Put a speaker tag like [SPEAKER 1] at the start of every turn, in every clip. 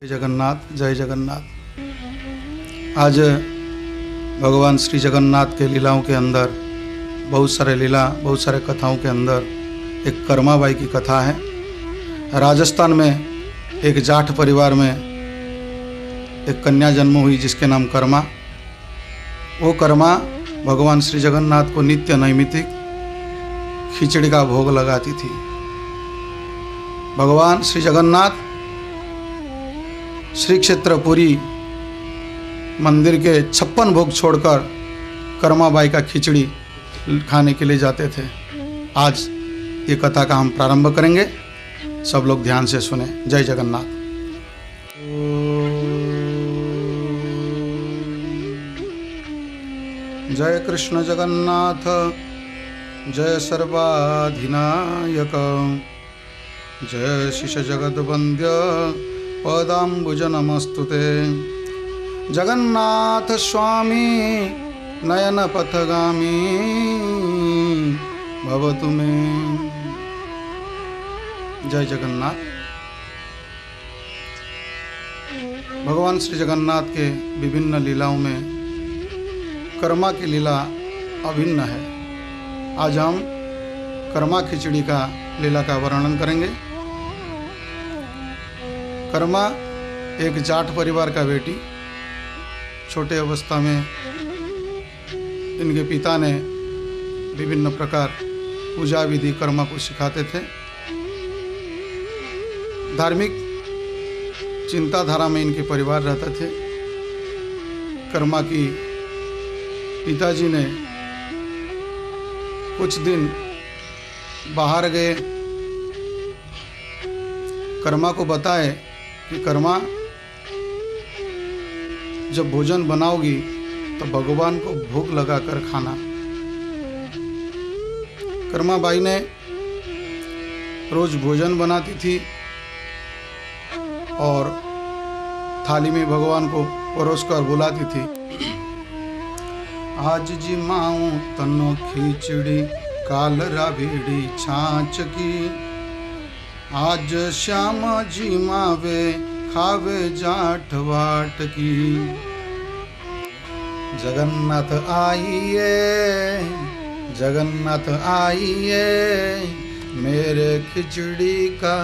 [SPEAKER 1] जय जगन्नाथ, जय जगन्नाथ। आज भगवान श्री जगन्नाथ के लीलाओं के अंदर बहुत सारे कथाओं के अंदर एक कर्माबाई की कथा है। राजस्थान में एक जाट परिवार में एक कन्या जन्म हुई जिसके नाम कर्मा। वो कर्मा भगवान श्री जगन्नाथ को नित्य नैमित्तिक खिचड़ी का भोग लगाती थी। भगवान श्री जगन्नाथ श्री क्षेत्रपुरी मंदिर के 56 भोग छोड़कर कर्माबाई का खिचड़ी खाने के लिए जाते थे। आज ये कथा का हम प्रारंभ करेंगे, सब लोग ध्यान से सुने। जय जगन्नाथ। जय कृष्ण जगन्नाथ, जय सर्वाधिनायक, जय शिष जगद्वन्द्य पदाम्बुज नमस्तुते। जगन्नाथ स्वामी नयन पथगामी भवतु मे। जय जगन्नाथ। भगवान श्री जगन्नाथ के विभिन्न लीलाओं में कर्मा की लीला अभिन्न है। आज हम कर्मा खिचड़ी का लीला का वर्णन करेंगे। कर्मा एक जाट परिवार का बेटी। छोटे अवस्था में इनके पिता ने विभिन्न प्रकार पूजा विधि कर्मा को सिखाते थे। धार्मिक चिंताधारा में इनके परिवार रहते थे। कर्मा की पिताजी ने कुछ दिन बाहर गए। कर्मा को बताए कि कर्मा, जब भोजन बनाओगी तो भगवान को भोग लगाकर खाना। कर्मा बाई ने रोज भोजन बनाती थी और थाली में भगवान को परोसकर बुलाती थी। आज जी माऊं तनो खिचड़ी, काल राबड़ी छाछ की, आज श्याम जी मावे खावे जाट वाट की। जगन्नाथ आइए, जगन्नाथ आइए, मेरे खिचड़ी का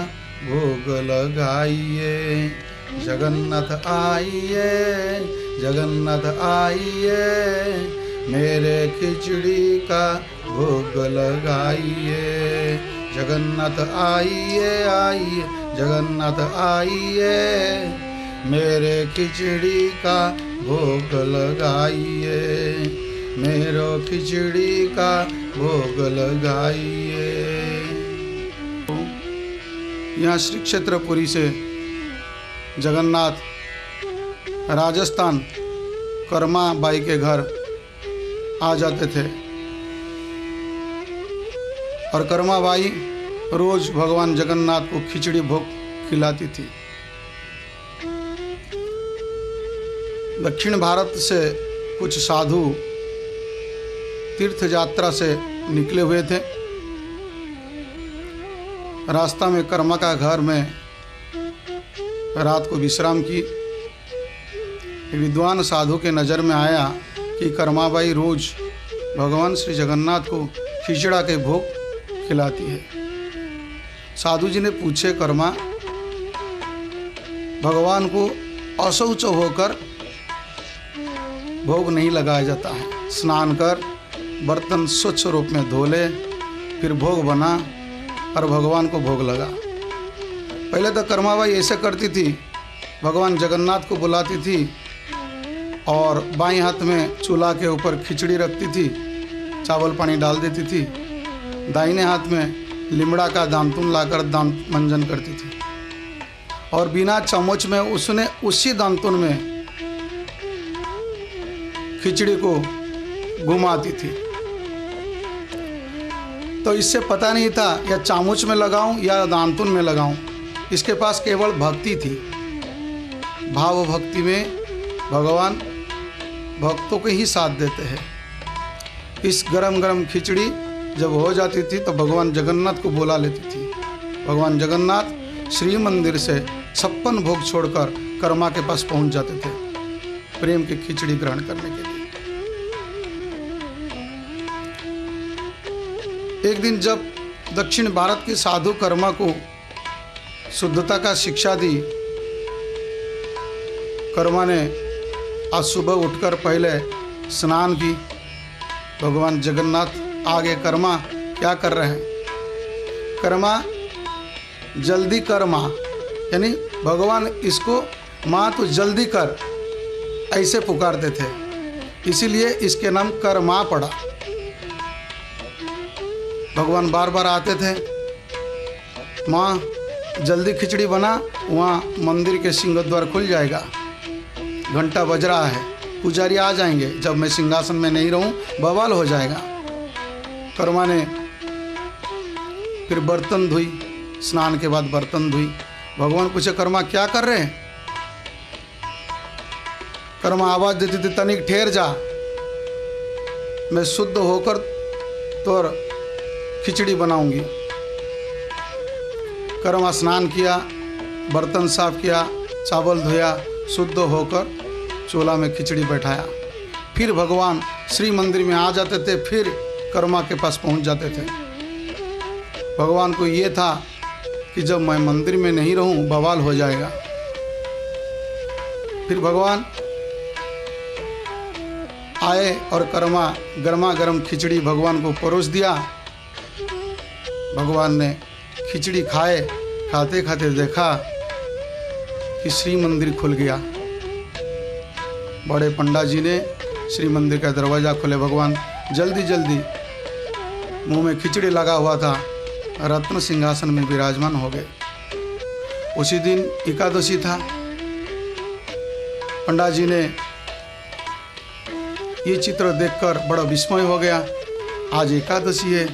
[SPEAKER 1] भोग लगाइए। जगन्नाथ आइए, जगन्नाथ आइए, मेरे खिचड़ी का भोग लगाइए। जगन्नाथ आइए, आइए, जगन्नाथ आइए, मेरे खिचड़ी का भोग लगाइए। मेरो खिचड़ी का भोग लगाइए। यहाँ श्री क्षेत्रपुरी से जगन्नाथ राजस्थान कर्मा बाई के घर आ जाते थे और कर्मा बाई रोज भगवान जगन्नाथ को खिचड़ी भोग खिलाती थी। दक्षिण भारत से कुछ साधु तीर्थ यात्रा से निकले हुए थे। रास्ता में कर्मा का घर में रात को विश्राम की। विद्वान साधु के नज़र में आया कि कर्माबाई रोज भगवान श्री जगन्नाथ को खिचड़ा के भोग खिलाती है। साधु जी ने पूछे, कर्मा, भगवान को अशौच होकर भोग नहीं लगाया जाता है। स्नान कर बर्तन स्वच्छ रूप में धो ले, फिर भोग बना और भगवान को भोग लगा। पहले तो कर्माबाई ऐसे करती थी, भगवान जगन्नाथ को बुलाती थी और बाएं हाथ में चूल्हा के ऊपर खिचड़ी रखती थी, चावल पानी डाल देती थी। दाहिने हाथ में लिमड़ा का दांतुन लाकर दांत मंजन करती थी और बिना चम्मच में उसने उसी दांतुन में खिचड़ी को घुमाती थी। तो इससे पता नहीं था या चामच में लगाऊं या दांतुन में लगाऊं। इसके पास केवल भक्ति थी। भाव भक्ति में भगवान भक्तों को ही साथ देते हैं। इस गरम गरम खिचड़ी जब हो जाती थी तो भगवान जगन्नाथ को बुला लेती थी। भगवान जगन्नाथ श्री मंदिर से 56 भोग छोड़कर कर्मा के पास पहुंच जाते थे प्रेम की खिचड़ी ग्रहण करने के लिए। एक दिन जब दक्षिण भारत की साधु कर्मा को शुद्धता का शिक्षा दी, कर्मा ने आज सुबह उठकर पहले स्नान की। भगवान जगन्नाथ आगे कर्मा क्या कर रहे हैं? कर्मा जल्दी कर माँ, यानी भगवान इसको माँ तो जल्दी कर ऐसे पुकारते थे, इसीलिए इसके नाम कर्मा पड़ा। भगवान बार बार आते थे, माँ जल्दी खिचड़ी बना, वहाँ मंदिर के सिंह द्वार खुल जाएगा, घंटा बज रहा है, पुजारी आ जाएंगे, जब मैं सिंहासन में नहीं रहूं बवाल हो जाएगा। कर्मा ने फिर बर्तन धोई, स्नान के बाद बर्तन धोई। भगवान पूछे, कर्मा क्या कर रहे हैं? कर्मा आवाज देती थी, तनिक ठहर जा, मैं शुद्ध होकर तो खिचड़ी बनाऊंगी। कर्मा स्नान किया, बर्तन साफ किया, चावल धोया, शुद्ध होकर चूल्हा में खिचड़ी बैठाया। फिर भगवान श्री मंदिर में आ जाते थे, फिर कर्मा के पास पहुंच जाते थे। भगवान को ये था कि जब मैं मंदिर में नहीं रहूं बवाल हो जाएगा। फिर भगवान आए और कर्मा गर्मा गर्म खिचड़ी भगवान को परोस दिया। भगवान ने खिचड़ी खाए, खाते खाते देखा कि श्री मंदिर खुल गया। बड़े पंडा जी ने श्री मंदिर का दरवाज़ा खोले। भगवान जल्दी जल्दी, मुंह में खिचड़ी लगा हुआ था, रत्न सिंहासन में विराजमान हो गए। उसी दिन एकादशी था। पंडा जी ने ये चित्र देखकर बड़ा विस्मय हो गया, आज एकादशी है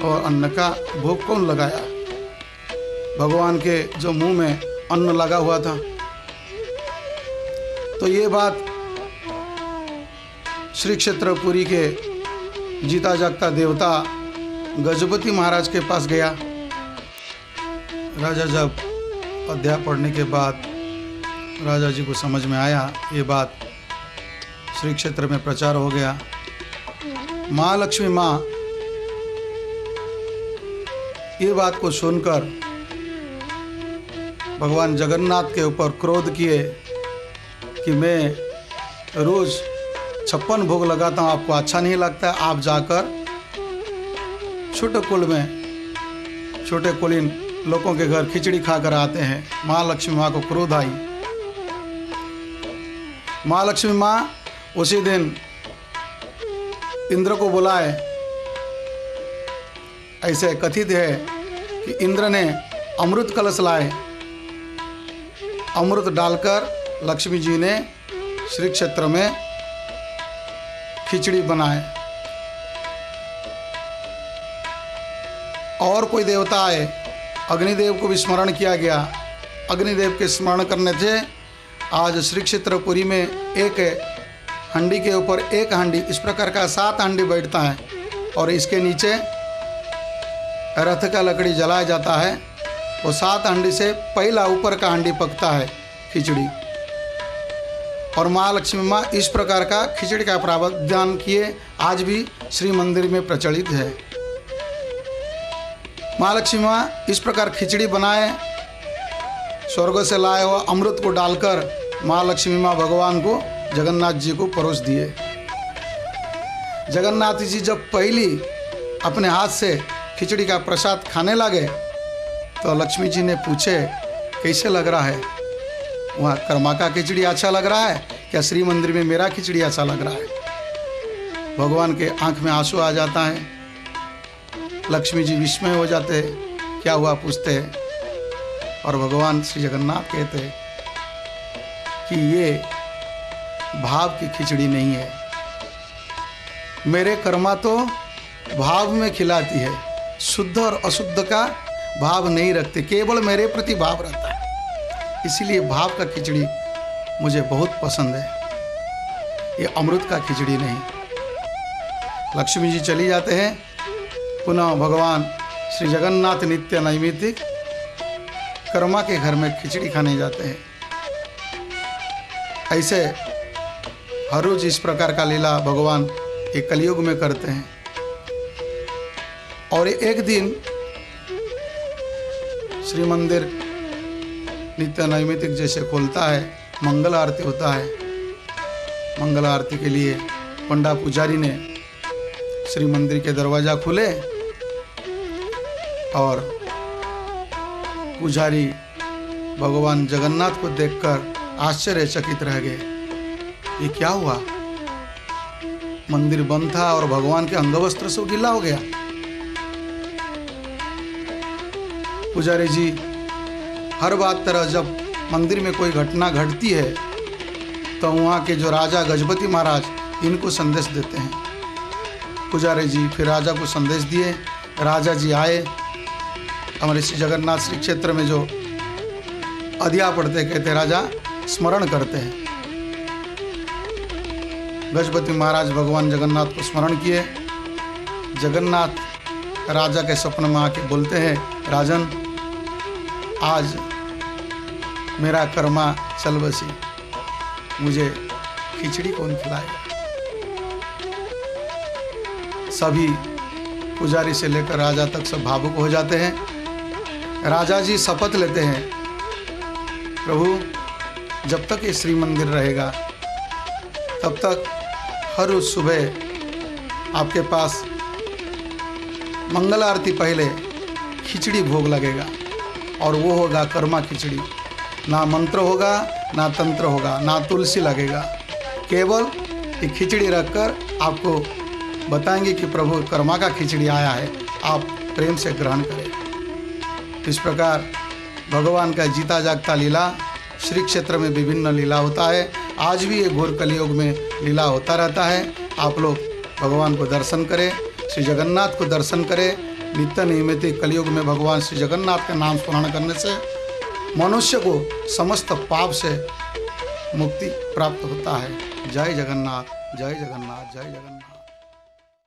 [SPEAKER 1] और अन्न का भोग कौन लगाया? भगवान के जो मुंह में अन्न लगा हुआ था। तो ये बात श्री क्षेत्रपुरी के जीता जागता देवता गजपति महाराज के पास गया। राजा जब अध्याय पढ़ने के बाद राजा जी को समझ में आया, ये बात श्री क्षेत्र में प्रचार हो गया। महालक्ष्मी माँ ये बात को सुनकर भगवान जगन्नाथ के ऊपर क्रोध किए कि मैं रोज़ 56 भोग लगाता हूँ, आपको अच्छा नहीं लगता? आप जाकर छोटे कुल में छोटे कुलीन लोगों के घर खिचड़ी खाकर आते हैं। महालक्ष्मी माँ को क्रोध आई। महालक्ष्मी माँ उसी दिन इंद्र को बुलाए। ऐसे कथित है कि इंद्र ने अमृत कलश लाए, अमृत डालकर लक्ष्मी जी ने श्री क्षेत्र में खिचड़ी बनाए। और कोई देवता आए, अग्निदेव को भी स्मरण किया गया। अग्निदेव के स्मरण करने से आज श्री क्षेत्रपुरी में एक हंडी के ऊपर एक हांडी, इस प्रकार का 7 हांडी बैठता है और इसके नीचे रथ का लकड़ी जलाया जाता है। वो 7 हांडी से पहला ऊपर का हांडी पकता है खिचड़ी। और महालक्ष्मी माँ इस प्रकार का खिचड़ी का प्रावधान किए आज भी श्री मंदिर में प्रचलित है। महालक्ष्मी माँ इस प्रकार खिचड़ी बनाए, स्वर्ग से लाए हुआ अमृत को डालकर महालक्ष्मी माँ भगवान को, जगन्नाथ जी को परोस दिए। जगन्नाथ जी जब पहली अपने हाथ से खिचड़ी का प्रसाद खाने लगे तो लक्ष्मी जी ने पूछे, कैसे लग रहा है? वहाँ कर्मा का खिचड़ी अच्छा लग रहा है क्या श्री मंदिर में मेरा खिचड़ी अच्छा लग रहा है? भगवान के आंख में आंसू आ जाता है। लक्ष्मी जी विस्मय हो जाते हैं, क्या हुआ पूछते हैं। और भगवान श्री जगन्नाथ कहते हैं कि ये भाव की खिचड़ी नहीं है, मेरे कर्मा तो भाव में खिलाती है, शुद्ध और अशुद्ध का भाव नहीं रखते, केवल मेरे प्रति भाव रहता है, इसीलिए भाव का खिचड़ी मुझे बहुत पसंद है, ये अमृत का खिचड़ी नहीं। लक्ष्मी जी चली जाते हैं। पुनः भगवान श्री जगन्नाथ नित्य नैमित्तिक कर्मा के घर में खिचड़ी खाने जाते हैं। ऐसे हर रोज इस प्रकार का लीला भगवान एक कलयुग में करते हैं। और एक दिन श्री मंदिर नित्य नैमित्तिक जैसे खोलता है, मंगल आरती होता है। मंगल आरती के लिए पंडा पुजारी ने श्री मंदिर के दरवाजा खुले और पुजारी भगवान जगन्नाथ को देखकर आश्चर्यचकित रह गए। ये क्या हुआ? मंदिर बंद था और भगवान के अंगवस्त्र से गीला हो गया। पुजारी जी हर बात तरह जब मंदिर में कोई घटना घटती है तो वहाँ के जो राजा गजपति महाराज इनको संदेश देते हैं। पुजारी जी फिर राजा को संदेश दिए। राजा जी आए, हमारे श्री जगन्नाथ श्री क्षेत्र में जो अधिया पढ़ते कहते राजा स्मरण करते हैं। गजपति महाराज भगवान जगन्नाथ को स्मरण किए। जगन्नाथ राजा के स्वप्न में आके बोलते हैं, राजन आज मेरा कर्मा चल बसी, मुझे खिचड़ी कौन खिलाएगा? सभी पुजारी से लेकर राजा तक सब भावुक हो जाते हैं। राजा जी शपथ लेते हैं, प्रभु जब तक ये श्री मंदिर रहेगा तब तक हर रोज सुबह आपके पास मंगल आरती पहले खिचड़ी भोग लगेगा और वो होगा कर्मा खिचड़ी। ना मंत्र होगा, ना तंत्र होगा, ना तुलसी लगेगा, केवल ये खिचड़ी रखकर आपको बताएंगे कि प्रभु कर्मा का खिचड़ी आया है, आप प्रेम से ग्रहण करें। इस प्रकार भगवान का जीता जागता लीला श्री क्षेत्र में विभिन्न लीला होता है। आज भी ये घोर कलयुग में लीला होता रहता है। आप लोग भगवान को दर्शन करें, श्री जगन्नाथ को दर्शन करें। नित्य नैमित्तिक कलयुग में भगवान श्री जगन्नाथ का नाम स्मरण करने से मनुष्य को समस्त पाप से मुक्ति प्राप्त होता है। जय जगन्नाथ, जय जगन्नाथ, जय जगन्नाथ।